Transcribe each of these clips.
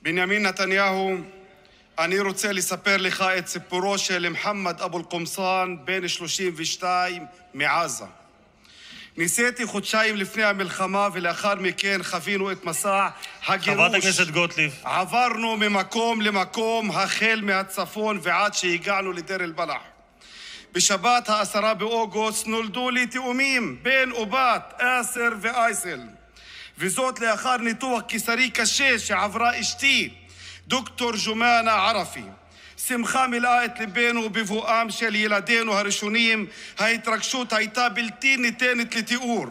בנימין נתניהו, אני רוצה לספר לך את סיפורו של מוחמד אבו אל-קומסאן, בן 32 מעזה. ניסיתי חודשיים לפני המלחמה ולאחר מכן חווינו את מסע הגירוש. חברת הכנסת גוטליב. עברנו ממקום למקום, החל מהצפון ועד שהגענו לדיר אל-בלח. בשבת ה10 באוגוסט נולדו לי תאומים, בן ובת, אסר ואייסל. וזאת לאחר ניתוח קיסרי קשה שעברה אשתי, דוקטור ג'ומאנה ערפי. שמחה מילאה את ליבנו בבואם של ילדינו הראשונים. ההתרגשות הייתה בלתי ניתנת לתיאור.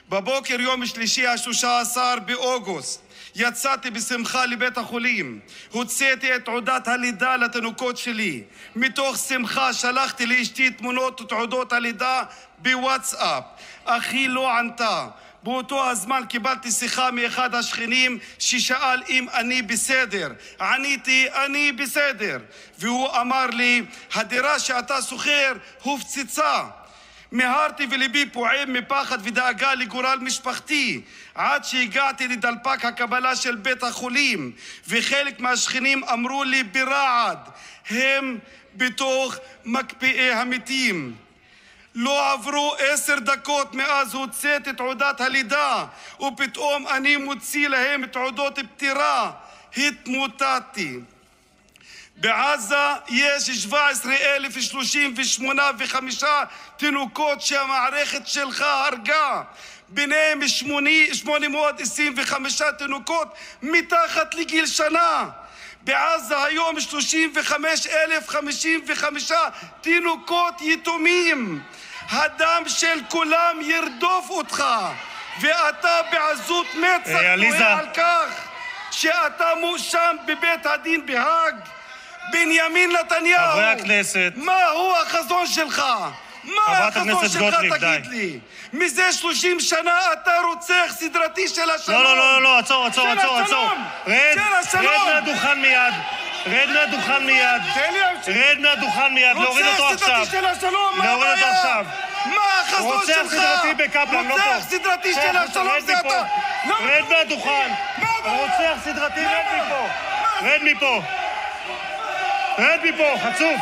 בבוקר יום שלישי ה13 באוגוסט יצאתי בשמחה לבית החולים. הוצאתי את תעודת הלידה לתינוקות שלי. מתוך שמחה שלחתי לאשתי תמונות ותעודות הלידה בוואטסאפ. אחי לא ענתה. באותו הזמן קיבלתי שיחה מאחד השכנים ששאל אם אני בסדר. עניתי, אני בסדר. והוא אמר לי, הדירה שאתה שוכר הופצצה. מהרתי וליבי פועם מפחד ודאגה לגורל משפחתי, עד שהגעתי לדלפק הקבלה של בית החולים, וחלק מהשכנים אמרו לי ברעד, הם בתוך מקפיאי המתים. לא עברו 10 דקות מאז הוצאתי תעודת הלידה, ופתאום אני מוציא להם תעודות פטירה. התמוטטתי. בעזה יש 17,038 תינוקות שהמערכת שלך הרגה. ביניהם 825 תינוקות מתחת לגיל שנה. בעזה היום 35,055 תינוקות יתומים. הדם של כולם ירדוף אותך, ואתה בעזות מצח תוהה על כך שאתה מואשם בבית הדין בהאג. בנימין נתניהו, חברי הכנסת, מהו החזון שלך? מה החזון שלך, תגיד לי? מזה 30 שנה אתה רוצח סדרתי של השלום. לא, עצור. רד מהדוכן מיד. רד מהדוכן מיד. להוריד אותו עכשיו. מה החזון שלך? רוצח סדרתי בקפלן, לא פה. רוצח סדרתי של השלום זה אתה. רד מהדוכן. רוצח סדרתי, רד מפה. רד מפה, חצוף.